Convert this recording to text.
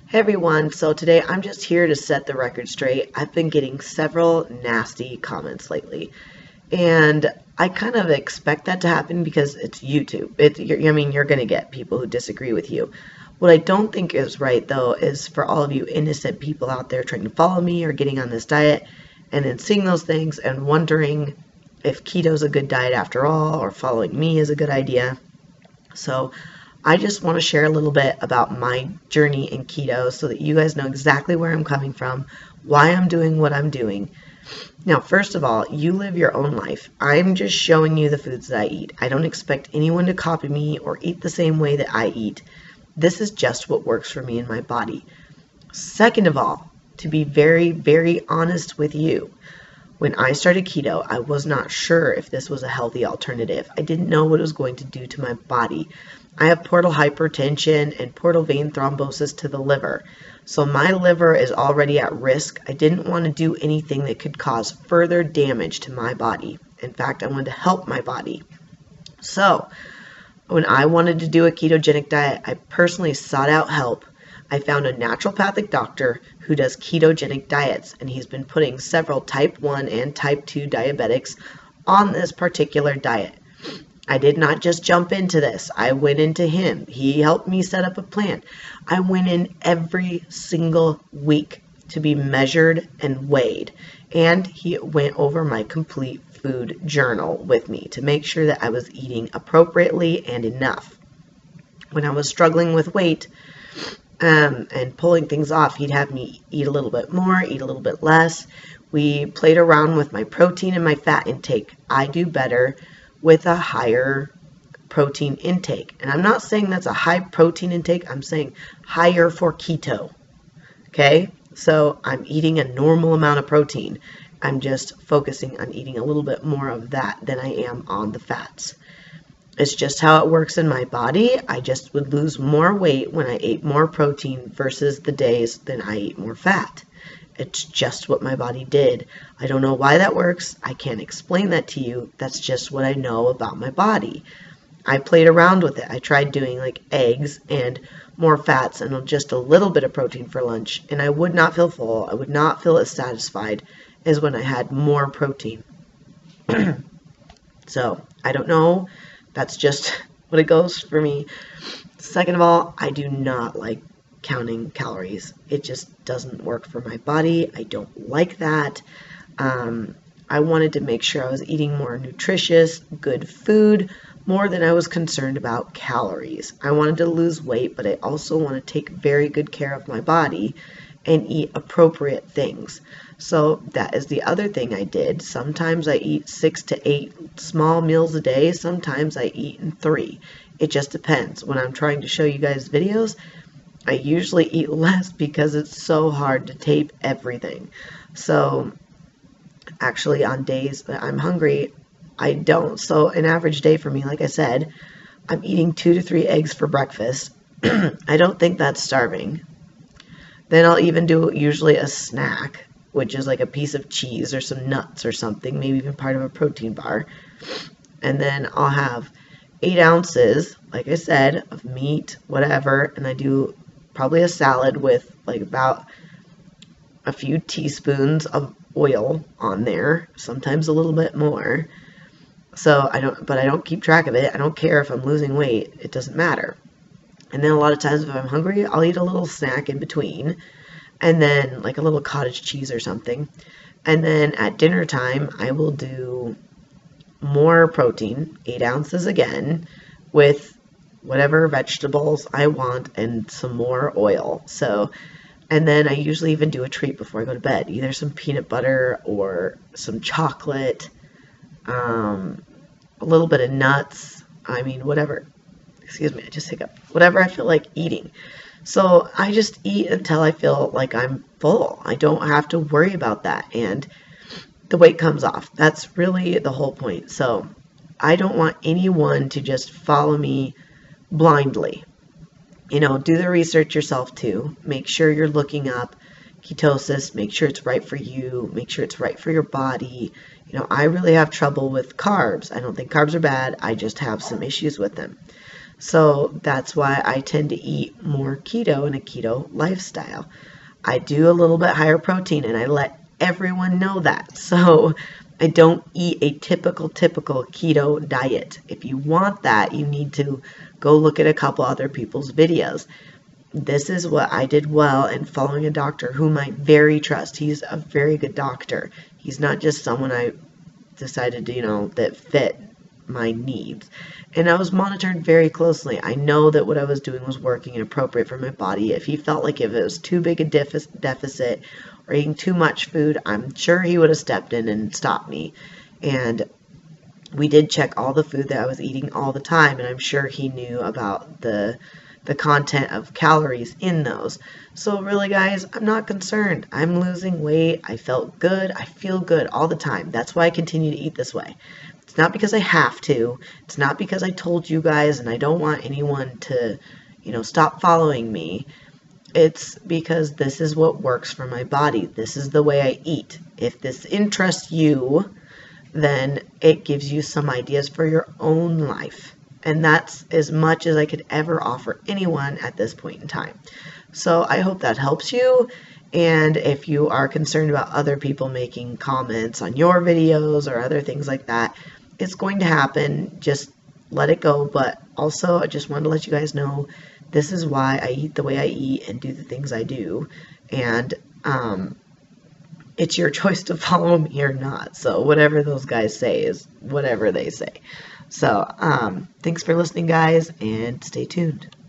Hey everyone, so today I'm just here to set the record straight. I've been getting several nasty comments lately, and I kind of expect that to happen because it's YouTube. You're going to get people who disagree with you. What I don't think is right, though, is for all of you innocent people out there trying to follow me or getting on this diet and then seeing those things and wondering if keto's a good diet after all or following me is a good idea. So I just want to share a little bit about my journey in keto so that you guys know exactly where I'm coming from, why I'm doing what I'm doing. Now, first of all, you live your own life. I'm just showing you the foods that I eat. I don't expect anyone to copy me or eat the same way that I eat. This is just what works for me and my body. Second of all, to be very, very honest with you, when I started keto, I was not sure if this was a healthy alternative. I didn't know what it was going to do to my body. I have portal hypertension and portal vein thrombosis to the liver. So my liver is already at risk. I didn't want to do anything that could cause further damage to my body. In fact, I wanted to help my body. So when I wanted to do a ketogenic diet, I personally sought out help. I found a naturopathic doctor who does ketogenic diets, and he's been putting several type 1 and type 2 diabetics on this particular diet. I did not just jump into this. I went into him. He helped me set up a plan. I went in every single week to be measured and weighed, and he went over my complete food journal with me to make sure that I was eating appropriately and enough. When I was struggling with weight, and pulling things off, he'd have me eat a little bit more, eat a little bit less. We played around with my protein and my fat intake. I do better with a higher protein intake. And I'm not saying that's a high protein intake. I'm saying higher for keto. Okay? So I'm eating a normal amount of protein. I'm just focusing on eating a little bit more of that than I am on the fats. It's just how it works in my body. I just would lose more weight when I ate more protein versus the days then I ate more fat. It's just what my body did. I don't know why that works. I can't explain that to you. That's just what I know about my body. I played around with it. I tried doing like eggs and more fats and just a little bit of protein for lunch, and I would not feel full. I would not feel as satisfied as when I had more protein. So I don't know. That's just what it goes for me. Second of all, I do not like counting calories. It just doesn't work for my body. I don't like that. I wanted to make sure I was eating more nutritious, good food, more than I was concerned about calories. I wanted to lose weight, but I also want to take very good care of my body and eat appropriate things. So that is the other thing I did. Sometimes I eat 6 to 8 small meals a day. Sometimes I eat in 3. It just depends. When I'm trying to show you guys videos, I usually eat less because it's so hard to tape everything. So actually on days that I'm hungry, I don't. So an average day for me, like I said, I'm eating 2 to 3 eggs for breakfast. I don't think that's starving. Then I'll even do usually a snack, which is like a piece of cheese or some nuts or something, maybe even part of a protein bar. And then I'll have 8 ounces, like I said, of meat, whatever, and I do probably a salad with like about a few teaspoons of oil on there, sometimes a little bit more. So I don't keep track of it. I don't care if I'm losing weight. It doesn't matter. And then a lot of times if I'm hungry, I'll eat a little snack in between, and then like a little cottage cheese or something. And then at dinner time, I will do more protein, 8 ounces again, with whatever vegetables I want and some more oil. So, and then I usually even do a treat before I go to bed, either some peanut butter or some chocolate, a little bit of nuts. I mean, whatever. Excuse me, I just hiccuped. Whatever I feel like eating. So I just eat until I feel like I'm full. I don't have to worry about that. And the weight comes off. That's really the whole point. So I don't want anyone to just follow me blindly. You know, do the research yourself too. Make sure you're looking up ketosis. Make sure it's right for you. Make sure it's right for your body. You know, I really have trouble with carbs. I don't think carbs are bad. I just have some issues with them. So that's why I tend to eat more keto in a keto lifestyle. I do a little bit higher protein, and I let everyone know that. So I don't eat a typical keto diet. If you want that, you need to go look at a couple other people's videos. This is what I did well in following a doctor whom I very trust. He's a very good doctor. He's not just someone I decided to, that fit my needs. And I was monitored very closely. I know that what I was doing was working and appropriate for my body. If he felt like if it was too big a deficit or eating too much food, I'm sure he would have stepped in and stopped me. And we did check all the food that I was eating all the time, and I'm sure he knew about the content of calories in those. So really, guys, I'm not concerned. I'm losing weight. I felt good. I feel good all the time. That's why I continue to eat this way. It's not because I have to. It's not because I told you guys and I don't want anyone to, stop following me. It's because this is what works for my body. This is the way I eat. If this interests you, then it gives you some ideas for your own life. And that's as much as I could ever offer anyone at this point in time. So I hope that helps you. And if you are concerned about other people making comments on your videos or other things like that, it's going to happen. Just let it go. But also, I just wanted to let you guys know this is why I eat the way I eat and do the things I do. And it's your choice to follow me or not. So whatever those guys say is whatever they say. So thanks for listening, guys, and stay tuned.